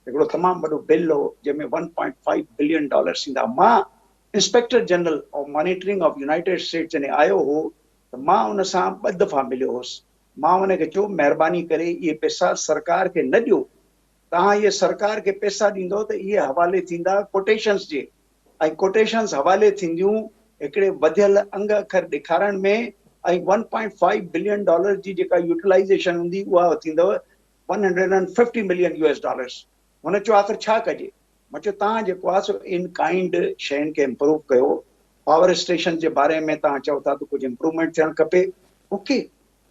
Speaker 3: हिकिड़ो तमामु वॾो बिल हो जंहिंमें $1.5 बिलियन ईंदा। मां inspector general of monitoring of United status जॾहिं आयो हो त मां उन सां 2 दफ़ा मिलियो हुउसि। मां हुनखे चयो महिरबानी करे इहे पैसा सरकार खे न ॾियो, तव्हां इहे सरकार खे पैसा ॾींदो त इहे हवाले थींदा कोटेशन्स जे ऐं कोटेशन्स हवाले थींदियूं हिकिड़े वधियल अंग अखर ॾेखारण में ऐं $1.5 बिलियन जी जेका यूटिलाइज़ेशन हूंदी उहा थींदव $150 मिलियन। हुन चयो आख़िर छा कजे? मां चयो तव्हां जेको आहे सो इन काइंड शयुनि खे इम्प्रूव कयो। पावर स्टेशन जे बारे में तव्हां चओ था त कुझु इम्प्रूवमेंट थियणु खपे, ओके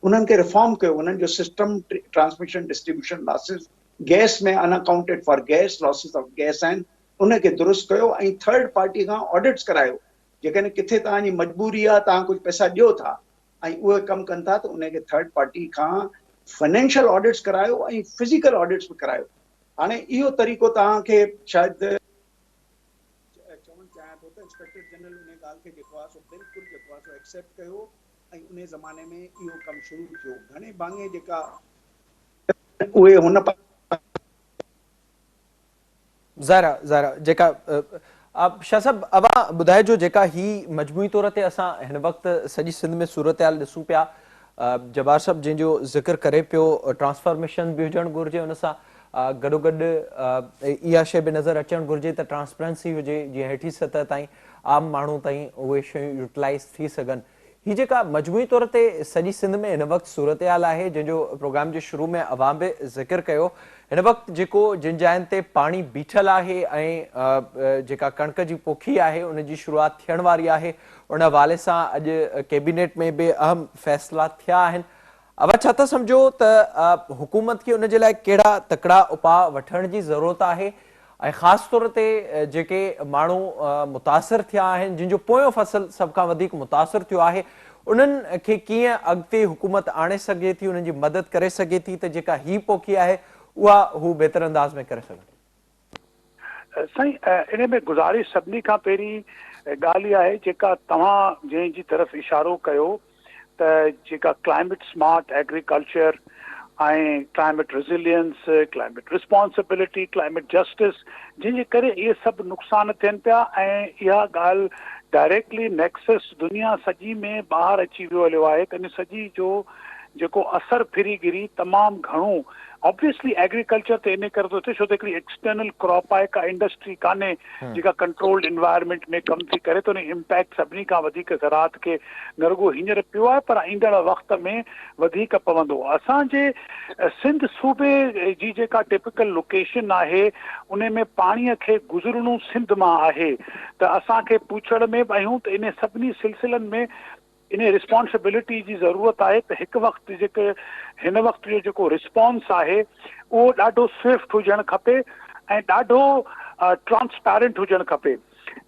Speaker 3: उन्हनि खे रिफॉर्म कयो। उन्हनि जो system transmission distribution losses gas में unaccounted for gas losses of gas आहिनि उनखे दुरुस्त कयो ऐं थर्ड पार्टी खां ऑडिट्स करायो। जेकॾहिं किथे तव्हांजी मजबूरी आहे तव्हां कुझु पैसा ॾियो था ऐं उहे कमु कनि था त उनखे थर्ड पार्टी खां फाइनेंशियल ऑडिट्स करायो ऐं फिजिकल ऑडिट्स बि करायो। हाणे इहो तरीक़ो तव्हांखे शायदि चवणु चाहियां थो त इंस्पेक्टर जनरल उन ॻाल्हि खे जेको आहे सो बिल्कुलु जेको आहे सो एक्सेप्ट कयो ऐं उन ज़माने में इहो कमु शुरू थियो। घणे भाङे जेका उहे हुन
Speaker 1: ज़ारा जेका शाह साहब अवां ॿुधाइजो जेका ही मजमूई तौर ते असां हिन वक़्तु सॼी सिंध में सूरतहाल ॾिसूं पिया, जब्बार साहब जंहिंजो ज़िक्र करे पियो, ट्रांसफॉर्मेशन बि हुजणु घुरिजे, हुन सां गॾोगॾु इहा शइ बि नज़र अचणु घुरिजे त ट्रांसपेरेंसी हुजे, जीअं हेठी सतह ताईं आम माण्हू ताईं उहे शयूं यूटिलाइज़ थी सघनि। ही जेका मजमूई तौर ते सॼी सिंध में हिन वक़्तु सूरतहाल आहे, जंहिंजो प्रोग्राम जे शुरू में अवां बि ज़िक्र कयो, हिन वक़्तु जेको जिन जायुनि ते पाणी बीठल आहे ऐं जेका कणिक जी पोखी आहे उन जी शुरूआति थियण वारी आहे, उन हवाले सां अॼु कैबिनेट में बि अहम फ़ैसिला थिया आहिनि। अवां छा था सम्झो त हुकूमत खे उन जे लाइ कहिड़ा तकड़ा उपाउ वठण जी ज़रूरत आहे ऐं ख़ासि तौर ते जेके माण्हू मुतासिर थिया आहिनि, जिन जो पोयों फ़सुलु सभ खां वधीक मुतासिर थियो आहे, उन्हनि खे कीअं अॻिते हुकूमत आणे सघे थी, उन्हनि जी मदद करे सघे थी त जेका ही पोखी आहे उहा हू बहितर अंदाज़ में करे सघनि।
Speaker 2: साईं, इन में गुज़ारिश सभिनी खां पहिरीं ॻाल्हि इहा आहे जेका तव्हां जंहिंजी तरफ़ इशारो कयो त जेका क्लाइमेट स्मार्ट एग्रीकल्चर ऐं climate resilience, climate responsibility, climate justice, जंहिंजे करे इहे सभु नुक़सान थियनि पिया ऐं इहा ॻाल्हि डायरेक्टली नेक्सस दुनिया सॼी में ॿाहिरि अची वियो हलियो आहे त इन सॼी जो जेको असर फिरीगिरी तमामु घणो ऑब्वियसली एग्रीकल्चर ते इन करे थो थिए छो त हिकिड़ी एक्सटर्नल क्रॉप आहे, का इंडस्ट्री कान्हे जेका कंट्रोल्ड इन्वायरमेंट में कमु थी करे, त उन इम्पैक्ट सभिनी खां वधीक ज़राअत खे न रुॻो हींअर पियो आहे पर ईंदड़ वक़्त में वधीक पवंदो। असांजे सिंध सूबे जी जेका टिपिकल लोकेशन आहे उन में पाणीअ खे गुज़रणो सिंध मां आहे, त असांखे पुछड़ में बि आहियूं त इन सभिनी सिलसिलनि में इन रिस्पॉन्सिबिलिटी जी ज़रूरत आहे त हिकु वक़्तु जेके हिन वक़्तु जो जेको रिस्पॉन्स आहे उहो ॾाढो स्विफ्ट हुजणु खपे ऐं ॾाढो ट्रांसपेरेंट हुजणु खपे।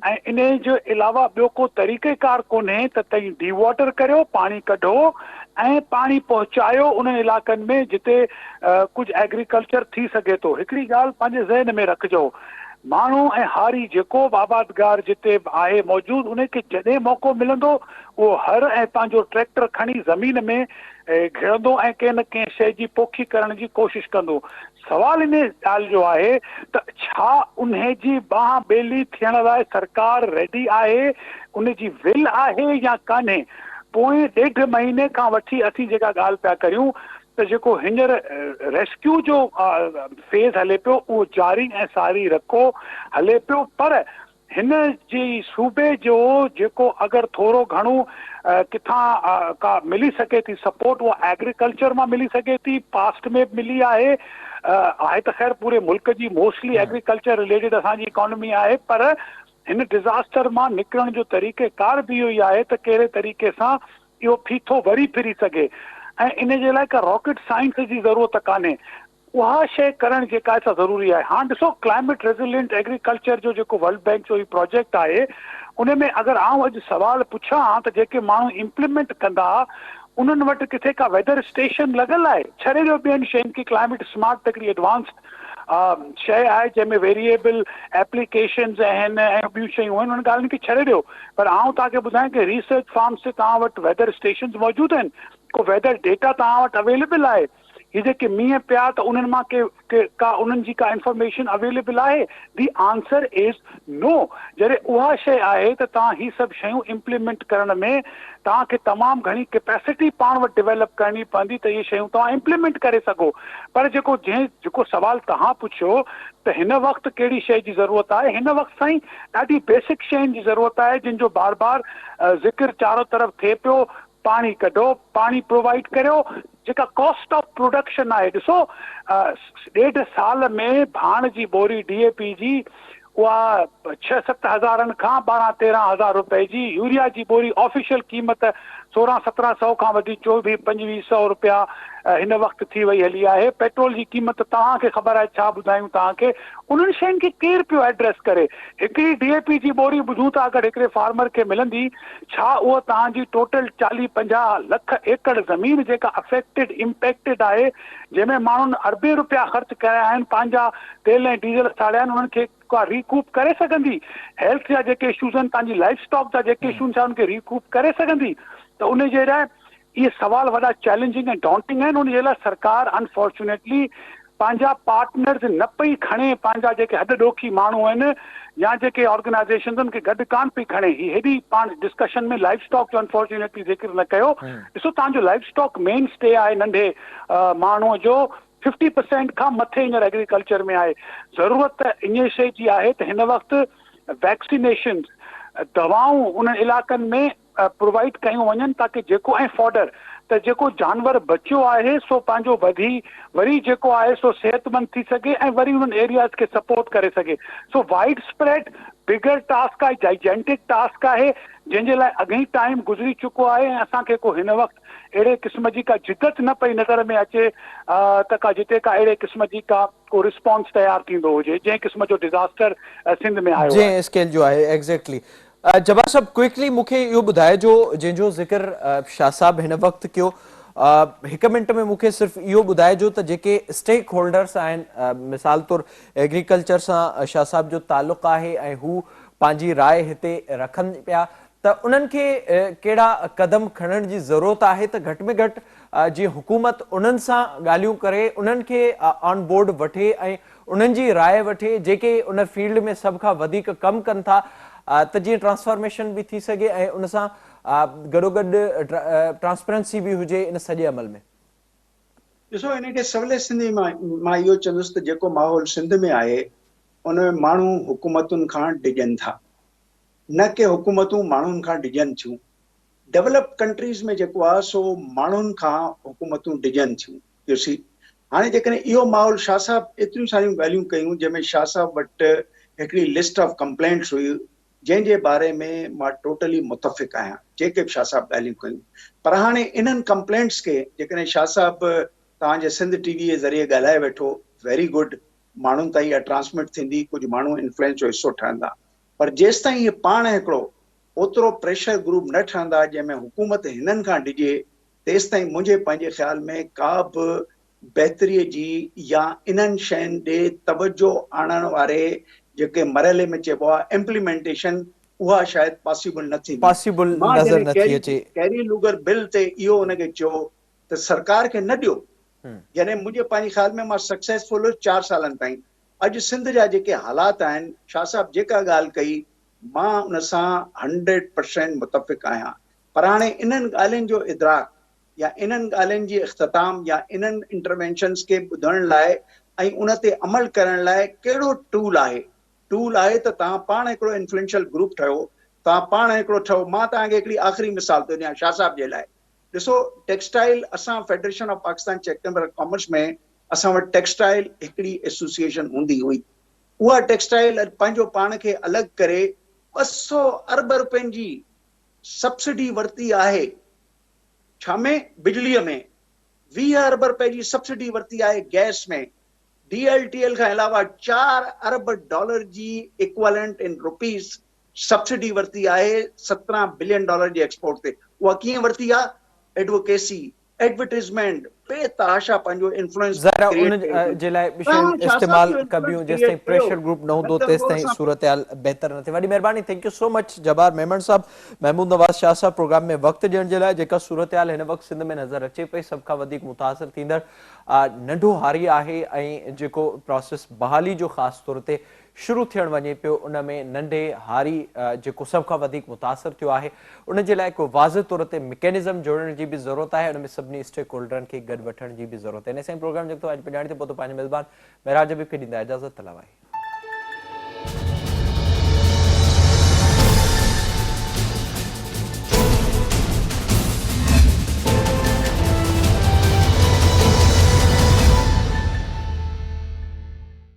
Speaker 2: ऐं इन जे अलावा ॿियो को तरीक़ेकार कोन्हे त तव्हीं डी वॉटर करियो, पाणी कढो ऐं पाणी पहुचायो उन इलाइक़नि में जिते कुझु एग्रीकल्चर थी सघे थो। हिकिड़ी ॻाल्हि पंहिंजे ज़हन में रखिजो, माण्हू ऐं हारी जेको बि आबादगार जिते आहे मौजूदु, उनखे जॾहिं मौक़ो मिलंदो उहो हर ऐं पंहिंजो ट्रैक्टर खणी ज़मीन में घिरंदो ऐं कंहिं न कंहिं शइ जी पोखी करण जी कोशिशि कंदो। सवाल इन ॻाल्हि जो आहे त छा उन जी बांह ॿेली थियण लाइ सरकार रेडी आहे, उन जी विल आहे या कान्हे। पोइ 1.5 महीने खां वठी असीं जेका ॻाल्हि पिया करियूं त जेको हींअर रेस्क्यू जो फेज़ हले पियो उहो जारी ऐं सारी रखो हले पियो, पर हिन जी सूबे जो जेको अगरि थोरो घणो किथां का मिली सघे थी सपोर्ट, उहा एग्रीकल्चर मां मिली सघे थी, पास्ट में मिली आहे त ख़ैर पूरे मुल्क जी मोस्टली एग्रीकल्चर रिलेटेड असांजी इकोनॉमी आहे, पर हिन डिज़ास्टर मां निकिरण जो तरीक़ेकार बि इहो ई आहे त कहिड़े तरीक़े सां इहो फीथो वरी फिरी सघे ऐं इन जे लाइ का रॉकेट साइंस जी ज़रूरत कान्हे, उहा शइ करणु जेका आहे ज़रूरी आहे। हाणे ॾिसो, क्लाइमेट रेज़िलिएंट एग्रीकल्चर जो जेको वर्ल्ड बैंक जो ही प्रोजेक्ट आहे उन में अगरि आउं अॼु सुवाल पुछां त जेके माण्हू इम्प्लीमेंट कंदा उन्हनि वटि किथे का वेदर स्टेशन लॻल आहे, छॾे ॾियो ॿियनि शयुनि खे। क्लाइमेट स्मार्ट त हिकिड़ी एडवांस्ड शइ आहे जंहिंमें वेरिएबल एप्लीकेशन्स आहिनि ऐं ॿियूं शयूं आहिनि, उन ॻाल्हियुनि खे छॾे ॾियो। पर आउं तव्हांखे ॿुधायां कि रिसर्च फार्म्स ते तव्हां वटि वेदर स्टेशन्स मौजूदु आहिनि, को वेदर डेटा तव्हां वटि अवेलेबल आहे, ही जेके मींहं पिया त उन्हनि मां का उन्हनि जी का इंफॉर्मेशन अवेलेबल आहे। दी आंसर इज़ नो। जॾहिं उहा शइ आहे त तव्हां ही सभु शयूं इम्प्लीमेंट करण में तव्हांखे तमामु घणी कैपेसिटी पाण वटि डेवलप करणी पवंदी त इहे शयूं तव्हां इम्प्लीमेंट करे सघो। पर जेको सवाल तव्हां पुछियो त हिन वक़्तु कहिड़ी शइ जी ज़रूरत आहे, हिन वक़्तु साईं ॾाढी बेसिक शयुनि जी ज़रूरत आहे जिन जो बार बार ज़िक्र चारो तरफ़ थिए पियो। पाणी कढो, पाणी प्रोवाइड करियो, जेका कॉस्ट ऑफ प्रोडक्शन आहे, ॾिसो 1.5 साल में भाण जी बोरी DAP जी उहा 6-7 हज़ारनि खां 12-13 हज़ार रुपए जी, यूरिया जी बोरी ऑफिशियल क़ीमत 16-1700 खां वधी 24-2500 रुपया हिन वक़्तु थी वई हली आहे। पेट्रोल जी क़ीमत तव्हांखे ख़बर आहे, छा ॿुधायूं तव्हांखे। उन्हनि शयुनि खे केरु पियो एड्रेस करे। हिकिड़ी DAP जी बोरी ॿुधूं था अगरि हिकिड़े फार्मर खे मिलंदी, छा उहा तव्हांजी टोटल 40-50 लख एकड़ ज़मीन जेका अफेक्टेड इम्पैक्टेड आहे, जंहिंमें माण्हुनि अरबे रुपया ख़र्च कया आहिनि, पंहिंजा तेल ऐं डीज़ल साड़िया आहिनि, उन्हनि खे का रिकूप करे सघंदी। हेल्थ जा जेके इशूज़ आहिनि, तव्हांजी लाइफ स्टॉक जा जेके इशूज़ आहिनि, उनखे रिकूप करे सघंदी। त उन जे लाइ इहे सवाल वॾा चैलेंजिंग ऐं डॉन्टिंग आहिनि। उन जे लाइ सरकार अनफॉर्चुनेटली पंहिंजा पार्टनर्स न पई खणे, पंहिंजा जेके हद ॾोखी माण्हू आहिनि या जेके ऑर्गेनाइजेशन उनखे गॾु कान पई खणे। ही हेॾी पाण डिस्कशन में लाइफ स्टॉक जो अनफॉर्चुनेटली ज़िक्र न कयो। ॾिसो तव्हांजो लाइफ स्टॉक मेन स्टे आहे नंढे माण्हूअ जो 50% खां मथे हींअर एग्रीकल्चर में आहे। ज़रूरत इन शइ जी आहे त हिन वक़्तु वैक्सीनेशन दवाऊं उन्हनि इलाइक़नि में प्रोवाइड कयूं वञनि ताकी जेको ऐं फॉडर त जेको जानवर बचियो आहे सो पंहिंजो वरी जेको आहे सो सेहतमंद थी सघे ऐं वरी उन्हनि एरियाज़ खे सपोर्ट करे सघे। सो वाइड स्प्रेड बिगर टास्क आहे, जाइजेंटिक टास्क आहे, जंहिंजे लाइ अॻे ई टाइम गुज़री चुको आहे ऐं असांखे को हिन वक़्तु अहिड़े क़िस्म जी का जिदत न पई नज़र में अचे त का जिते का अहिड़े क़िस्म जी का को रिस्पॉन्स तयारु थींदो हुजे जंहिं क़िस्म जो डिज़ास्टर सिंध में आयो आहे।
Speaker 1: जंहिं स्केल जो आहे एग्ज़ैक्टली। जवाब साहब क्विकली मूंखे इहो ॿुधाइजो जंहिंजो ज़िक्र शाह साहब हिन वक़्तु कयो, हिकु मिंट में मूंखे सिर्फ़ु इहो ॿुधाइजो त जेके स्टेक होल्डर्स आहिनि, मिसाल तौरु एग्रीकल्चर सां शाह साहब जो तालुक़ु आहे ऐं हू पंहिंजी राय हिते रखनि पिया, त उन्हनि खे कहिड़ा क़दम खणण जी ज़रूरत आहे त घटि में घटि जीअं हुकूमत उन्हनि सां ॻाल्हियूं करे उन्हनि खे ऑन बोर्ड वठे ऐं उन्हनि जी राय वठे जेके उन फील्ड में सभ खां वधीक कमु कनि था, त जीअं ट्रांसफॉर्मेशन भी थी सघे ऐं उन सां गॾोगॾु ट्रांसपेरेंसी भी हुजे इन सॼे अमल में।
Speaker 3: ॾिसो इनखे सवले सिंधी मां इहो चवंदुसि त जेको माहौल सिंध में आहे उन में माण्हू हुकूमतुनि खां डिॼनि था, न कि हुकूमतूं माण्हुनि खां डिॼनि थियूं। डेवलप्ड कंट्रीज़ में जेको आहे सो माण्हुनि खां हुकूमतूं डिॼनि थियूं। ॾिसी हाणे जेकॾहिं इहो माहौल, शाह साहब एतिरियूं सारियूं ॻाल्हियूं कयूं जंहिंमें शाह साहब वटि हिकिड़ी लिस्ट ऑफ कंप्लेंट्स हुई जंहिंजे बारे में मां टोटली मुतफ़िक़ आहियां, जेके बि शाह साहब ॻाल्हियूं कयूं। पर हाणे इन्हनि कंप्लेंट्स खे जेकॾहिं शाह साहब तव्हांजे सिंध टीवी जे ज़रिए ॻाल्हाए वेठो, वेरी गुड, माण्हुनि ताईं इहा ट्रांसमिट थींदी, कुझु माण्हू इन्फ्लुएंस जो हिसो ठहंदा। पर जेसि ताईं इहे पाण हिकिड़ो ओतिरो प्रेशर ग्रुप न ठहंदा जंहिंमें हुकूमत हिननि खां डिॼे, तेसि ताईं मुंहिंजे पंहिंजे ख़्याल में का बि बहितरीअ जी या इन्हनि शयुनि ॾे तवजो आणण वारे जेके मरहले में चइबो आहे इम्प्लीमेंटेशन, उहा शायदि पॉसिबल न थींदी।
Speaker 1: पॉसिबल
Speaker 3: मां
Speaker 1: नज़र
Speaker 3: जॾहिं
Speaker 1: नथी अचे।
Speaker 3: कैरी लूगर बिल ते इहो उनखे चयो त सरकार खे न ॾियो, यानी मुंहिंजे पंहिंजे ख़्याल में मां सक्सेसफुल हुयुसि 4 सालनि ताईं। अॼु सिंध जा जेके हालात आहिनि, शाह साहब जेका ॻाल्हि कई मां उन सां 100% मुतफ़िक़ आहियां। पर हाणे इन्हनि ॻाल्हियुनि जो इदराक या इन्हनि ॻाल्हियुनि जी इख़्तिताम या इन्हनि इंटरवेंशन्स खे ॿुधण लाइ ऐं उन ते अमल करण लाइ कहिड़ो टूल आहे त तव्हां पाण हिकिड़ो इन्फ्लुएंशियल ग्रुप ठहियो, तव्हां पाण हिकिड़ो ठहियो। मां तव्हांखे हिकिड़ी आख़िरी मिसाल थो ॾियां शाह साहब जे लाइ। ॾिसो टेक्सटाइल, असां federation of Pakistan chamber of commerce में असां वटि टेक्सटाइल हिकिड़ी एसोसिएशन हूंदी हुई। उहा टेक्सटाइल पंहिंजो पाण खे अलॻि करे 200 अरब रुपयनि जी सब्सिडी वरिती आहे। छा में? बिजलीअ में 20 अरब रुपए जी सब्सिडी वरिती आहे गैस में। DLTL खां अलावा 4 अरब डॉलर जी इक्वलेंट इन रुपीस सब्सिडी वरिती आहे 17 बिलियन डॉलर जी एक्सपोर्ट ते। उहा कीअं वरिती आहे? एडवोकेसी, एडवर्टाइज़मेंट, बेतहाशा पंहिंजो इन्फ्लुएंस
Speaker 1: ज़ाहिर
Speaker 3: क्रिएट
Speaker 1: उन
Speaker 3: कयो।
Speaker 1: जे लाइ शयूं इस्तेमालु कबियूं जेसि ताईं प्रेशर ग्रुप न हूंदो तेसि ताईं
Speaker 3: असां
Speaker 1: सूरत हाल बहितर न थिए। वॾी महिरबानी, thank you so much Jabbar Memon साहब, महमूद नवाज़ शाह साहब प्रोग्राम में वक़्तु ॾियण जे लाइ। जेका सूरत हाल हिन वक़्तु सिंध में नज़र अचे पई, सभ खां वधीक मुतासिर थींदड़ नंढो हारी आहे ऐं जेको प्रोसेस बहाली जो ख़ासि तौर ते शुरू थियण वञे पियो, उन में नंढे हारी जेको सभ खां वधीक मुतासिर थियो आहे, उन जे लाइ को वाज़िह तौर ते मैकेनिज़म जोड़ण जी बि ज़रूरत आहे, उन में सभिनी स्टेक होल्डरनि खे गॾु वठण जी बि ज़रूरत आहे। इन सां प्रोग्राम जेको अॼु पुॼाणी ते पहुतो पंहिंजे मेज़बान महराज हबीब खे ॾींदा इजाज़त। तलावाई।